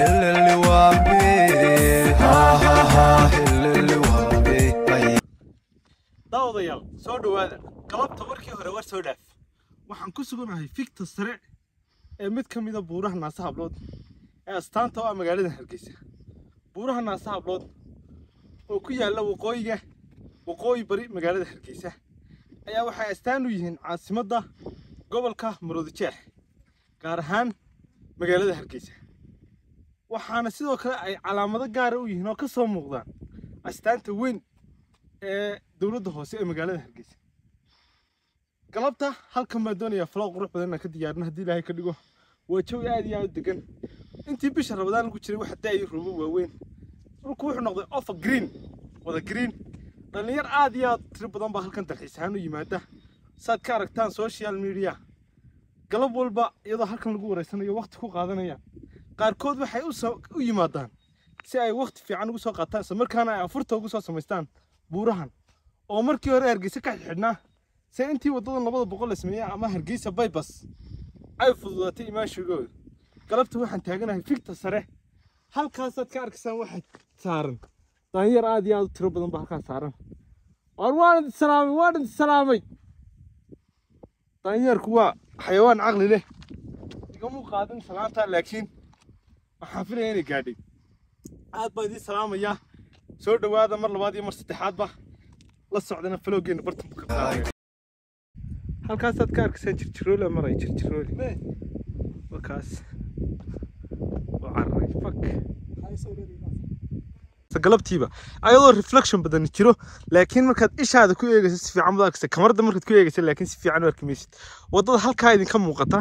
اللي وامبي ها اللي وامبي داوديال soo dhawaada galabta markii hore war soo dhaaf waxaan ku suganahay fikta sare ee mid ka mid ah buuraha Naasa Hablood ee astaanta oo magaalada Hargeysa buuraha Naasa Hablood oo ku yaala waqooyi bari magaalada Hargeysa ayaa waxay astaan u yihiin caasimadda gobolka Maroodijeex gaar ahaan magaalada Hargeysa waxaana sidoo kale ay calaamado gaar ah u yihiin oo ka soo muuqdaan astaanta weyn ee dawladda hoose ee magaalada Hargeysa galabta halkan ma doonaya flow qurux badan ka diyaarna hadii Ilaahay ka dhigo waa jawi aad iyo aad degan intii bisha Ramadaan lagu jiray waxa daayay roobo waaweyn dhulku wuxuu noqday off green wada green dhalinyar aad iyo aad tiro badan baa halkan dalxiisaan u yimaada saad ka aragtaan social media galab walba iyadoo halkan lagu wareysanayo waqti ku qaadanaya qaarkood waxay u yimaadaan si ay waqti fiican ugu soo qaataan isla markaana ay afurta ugu soo sameystaan buurahan oo markii hore Hargeysa ka xidhnaa si intii wadada 200 la sameeyay ama Hargeysa bypass ay fududaatay imaashigooda galabta waxaan taaganahay fikta sare halkaas aad ka arkaysaan waxa saaran dhalinyar aad iyo aad tiro badan baa halkaas saaran waan salaamay dhalinyarku waa xayawaan caqli leh igama qaadan salaanta laakiin waxaan filayaa inay gaadhay aad baa idin salaamaya soo dhawaada mar labaad iyo mar saddexaad ba la socdana flowgeena bartan ka qaaday halkaas aad ka arkaysaan jirjiroole maray jirjiroole wakaas oo carray fak galabtiiba ayadoo reflection badan jiro laakiin markaad ishaada ku eegayso si fiican baad arkaysaa kamarada markaad ku eegayso laakiin si fiican u arkimaysid wadada halka idin ka muuqata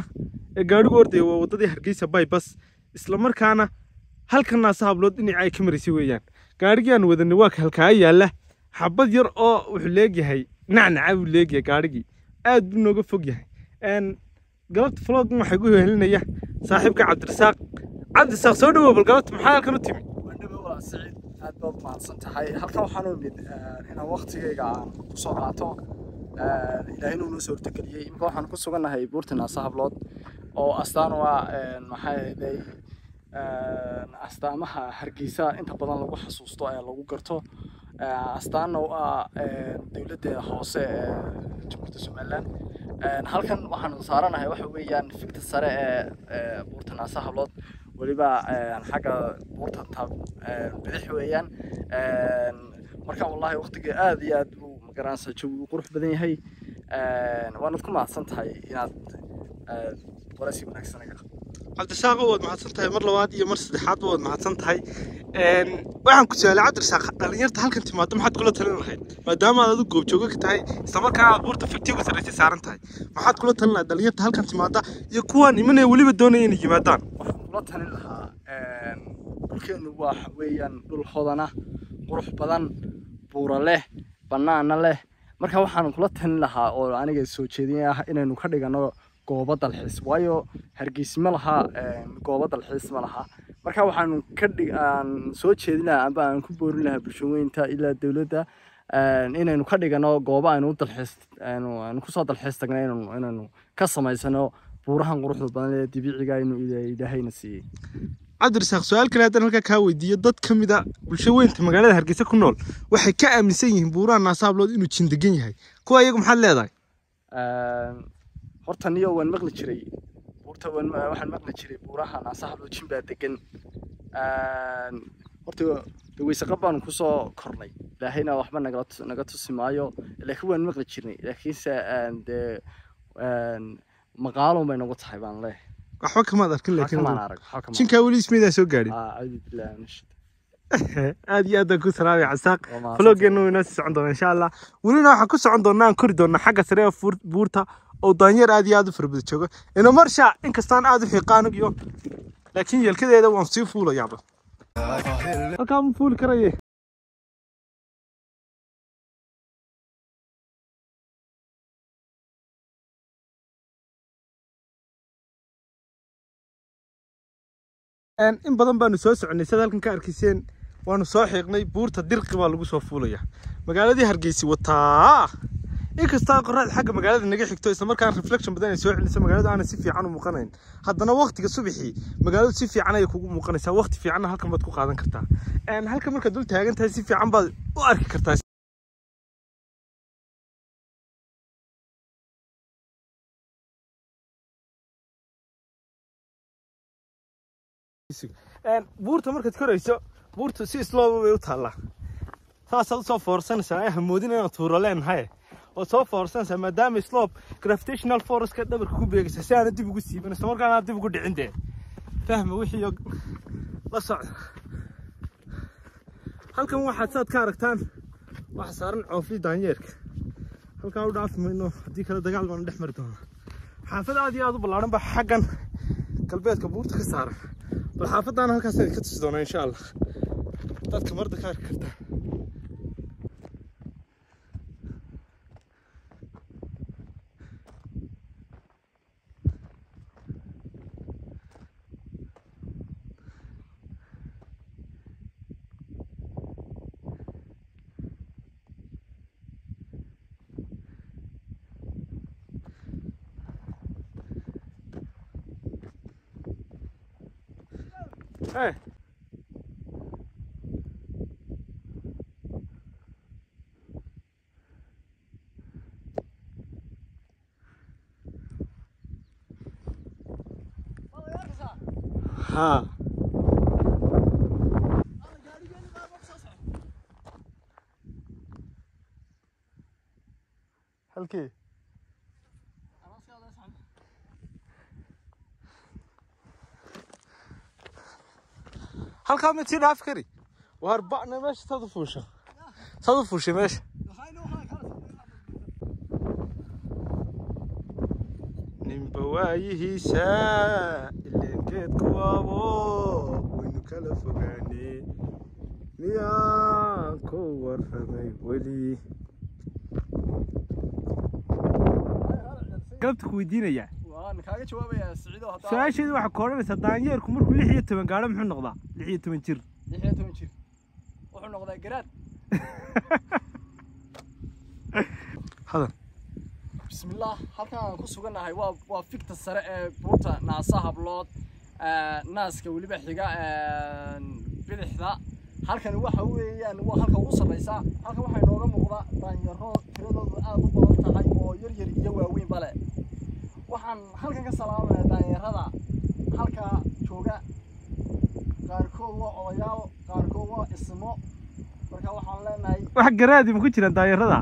ee gaarigu orday waa wadadii Hargeysa bypass isla markaana halkan Naasa Hablood dhinaca ay ka marisay weeyaan gaarigaan wadanay waa halka yaala xabad yar oo wuxuu leeyahay nacnaca uu leeyahay gaarigi aad buu nooga fog yahay galabta vlog waxay ku helinaya saaxiibka Cabdirasaaq soo dhawow bal galabta maxaa halkan u timi waa Saciid aad baad mahadsan tahay halkan waxaan u mid inaan waqtigayga aan ku soo qaato Ilaahay inuu noo suurtageliyay imka waxaan ku suganahay buurta Naasa Hablood oo astaan waa maxay astaamaha Hargeysa inta badan lagu xasuusto ee lagu garto astaana waa dawladda hoose ee Jamhuuriyadda Soomaaliland halkan waxaan saaranahay waxa weeyaan fikta sare ee buurta Naasa Hablood waliba xagga buurta tab bidix weeyaan marka wallahi waqtiga aad iyo aad uu magaranaysa jawi qurux badan yahay waanad ku mahadsan tahay inaad waraysi wanaagsan iga Cabdirasaaq waad mahadsan tahay mar labaad iyo mar saddexaad waad mahadsan tahay waxaan ku su'aalay Cabdirasaaq dhalinyarta halkan timaado maxaad kula talin lahayd maadaama aad goob jooga ka tahay isla markaana buurta fiktiga sareysa saaran tahay maxaad kula talin lahayd dhalinyarta halkan timaada iyo kuwan imanay waliba doonayeen inay yimaadaan waxaan kula talin lahaa dhulkeenu waa weeyaan dhul hodana qurux badan buura leh banaana leh marka waxaan kula talin lahaa oo aniga soo jeedinaya inaynu ka dhigano goobo dalxiis waayo Hargeysa ma laha goobo dalxiis ma laha marka waxaan ka dhigaan soo jeedinaa amba aan ku boorin lahaa bulshooyinka ilaa dawladda inaynu ka dhigano goobo aynu dalxiis aynu ku soo dalxiis tagnay inaynu ka samaysano buurahan quruxda badan ee dabiiciga aynu Ilaahayna siiyay Cabdirasaaq su'aal kale haddana halka ka weydiiyo dad kamid ah bulshooyinka magaalada Hargeysa ku nool waxay ka aaminsan yihiin buuraha Naasa Hablood inuu jin degan yahay kuwa iyagu maxaad leedahay horta niyo waan maqli jiray buurta waxaan maqli jiray buuraha Naasa Hablood jin baa degan horta daweysa qabaan ku soo kornay Ilaahayna waxba naga tusi maayo laakiin waan maqli jirnay laakiin maqaalo ma nagu tahay baan leeyahay waxba kama arkin laakiin jinka wali ismeeda soo gaarin aadi billaah aad iyo aad ku salaamay Cabdirasaaq vloggeenu inoo socon doona insha Allah walina waxa ku socon doonaa kori doona xagga sare ee buurta oo daanyar aad iyo aad u farbad jooga inoo marsha in kastaan aad u xiiqaan iyo laakiin yeelkadeeda waan sii fuulayaa halkaan fuul karaye in badan baanu soo soconay sida halkan ka arkiiseen waanu soo xiiqnay buurta dirqi baa lagu soo fuulaya magaaladii Hargeysa wataa inkasta qorraxda xagga magaalada naga xigto isla markaan reflection badan ay soo celinayso magaalada aan si fiican u muuqanayn haddana waqtiga subaxii magaaladu si fiican ay kugu muuqanaysaa waqti fiicanna halkan baad ku qaadan kartaa halka marka dul taagan tahay si fiican baad u arki kartaa buurta markaad korayso buurta si slow way u taallaa saasaad usoo foorsanaysaa ay hamoodin inaad tuuro leenahay oo soo foorsanaysaa maadaama slope gravitational force-ka dhabarka ku beegaysa si aana dib ugu siiban isla markaana aad dib ugu dhicin dee fahma wixii la socda halkan waxaad saad ka aragtaan waxa saaran coofli daanyeerka halkaa u dhaafi mayno haddii kale dagaal baana dhex mari doonaa xaafad aad iyo aad u ballaaran baa xaggan galbeedka buurta ka saaran bal xaafaddaana halkaas ka tusi doonaa insha allah dadka marda ka arki kartaa Hey. Ha. halkee halkaa mid sii dhaaf kari waar ba'na meesha saad u fuushay meesha ninba waayihiisa ileen geedku waabo waynu kala fogaanee miyaan ku warramay weli galabta ku weydiinayaa kaaga jawaabayaa Siciido hadda su'aasheedu waxa ka oranaysaa daanyeerku markuu 16 gaadho muxuu noqdaa 16 jir 16 jir wuxuu noqdaa garaad hada bismillah halkan aan ku suganahay waa fikta sare ee buurta Naasa Hablood naaska waliba xiga bidixda halkan waxa weeyaan waa halka ugu sareysa halkan waxa inooga muuqda daanyeero tiradoodu aad u badan tahay oo yar iyo waaweyn bale waxaan halkan ka salaamayaa daanyeerada halka jooga qaarkood waa odayaal qaarkood waa ismo marka waxaan leenahay wax garaadi ma ku jiraan daanyeerada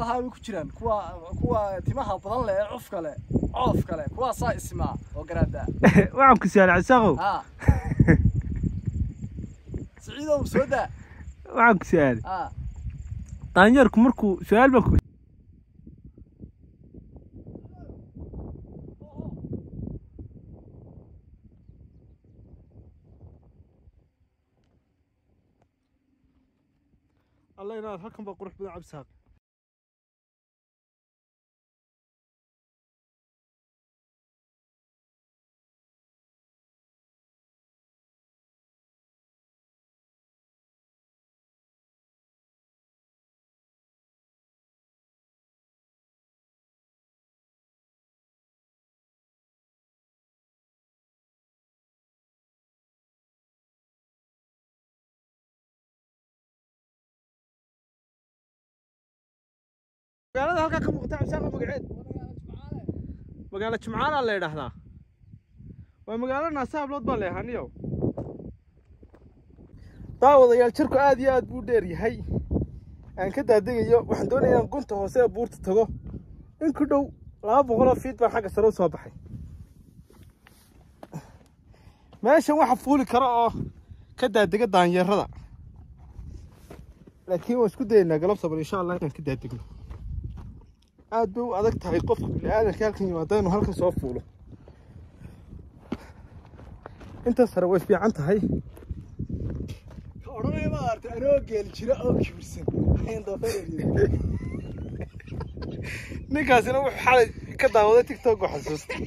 ha ku jiraan kuwa timaha badan leh coof kale kuwa saa ismaa oo garaada waxaan ku saalay Isaaqow ha Siciido sooda waxaan ku saalay daanyeerku markuu su'aal baan الله ينال halkan ba qurux badan cabsaaq magaalada halka ka muuqata cabsaaq magaceed magaalo Jimcaale la yiraahdaa waa magaalo Naasa Hablood baa leehaniyo daawadayaal jirku aad iyo aad buu dheer yahay aan ka daadegayo waxaan doonayaa gunta hoose ee buurta tago in ku dhow 200 feet baan xagga sare u soo baxay meeshan waxa fuuli kara oo ka daadega daanyeerada laakiin waan isku daynaa galabta bal insha Allah inaan ka daadegno aad buu adag tahay qofka bini'aadamka halkan yimaado inuu halkan soo fuulo inta sare way fiican tahay oranay ma artay anoo geel jira oo kibirsan ayaan doofareeyay ninkaasina wuxuu xalay ka daawaday TikTok oo xasuustay